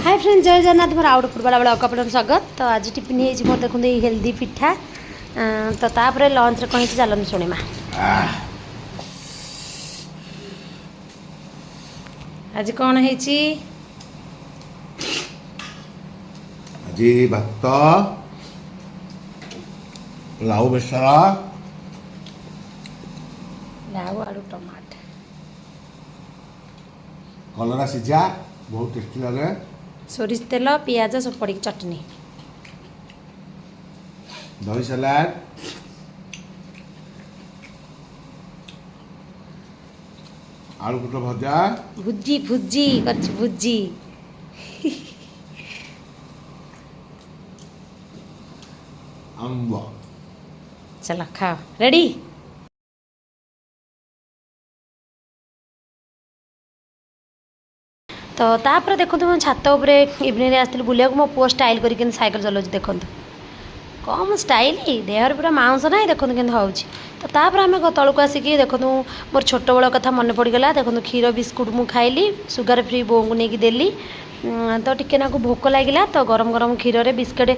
Hi friends जय Jagannath more out पूर्वाला बेला अकापड़ स्वागत। तो आज टिफिन है मोर देखते हेल्दी पिठा तो तापर लंच कहीं चलते शुणिमा। आज कौन है भात लाउ बेसर लाउ आलू टमाटर कलरा सिझा बहुत टेस्टी लगे सोरिष तेल पियाज सब पड़ी चटनी दही सलाद आलू पुट भजा भुजी भुजी भुजी अम्ब। चलो खाओ रेडी। तो तापर देखो मैं छात उपर इवनिंग आसती बुलिया मो पुआ स्टाइल करके साइकिल चलाऊँ देखो कम स्टाइल देहर पूरा माउंस ना देखो के तो तापर आम तलक आसिक देखो मोर छोट बड़ कथा मन पड़गला देखो क्षीर बिस्कुट मु खाइली सुगर फ्री बो को लेकिन देली तो टिके ना भोक लगे तो गरम गरम क्षीर रे बिस्कुट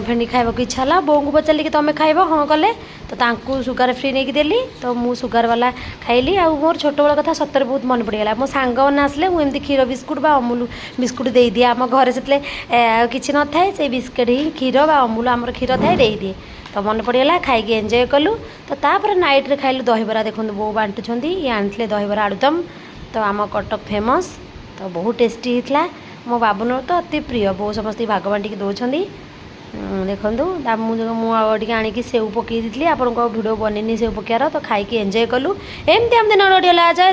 भेंडी खाइबा को इच्छा है बो को पचारि कि तुम खाइब हाँ कले तो सुगर फ्री नहीं देली तो मु सुगर वाला खाइली आ मोर छोट बड़ कथा सतर बहुत मन पड़गला मो सांग मैंने आसले मुझे क्षीर बिस्कुट बा अमूल बिस्कुट दे दिए आम घर से किसी न थाए से बिस्कुट ही क्षीर बा अमूल आमर क्षीर थाए दे दिए तो मन पड़गला खाई एंजय कलु तो तापर नाइट रे खाइलु दहीबरा देखो बो बांटुंट ये आनी दहीबरा आलुदम तो आम कटक फेमस तो बहुत टेस्टी होता मो बाबुन तो अति प्रिय बो समस्त भाग बांटिक दौरान देखूँ मुझे आणिकी सेव पकई दी आपको भिडियो बननी सेव पकार तो खाई एंजय कलु एमती आम दिन जाए।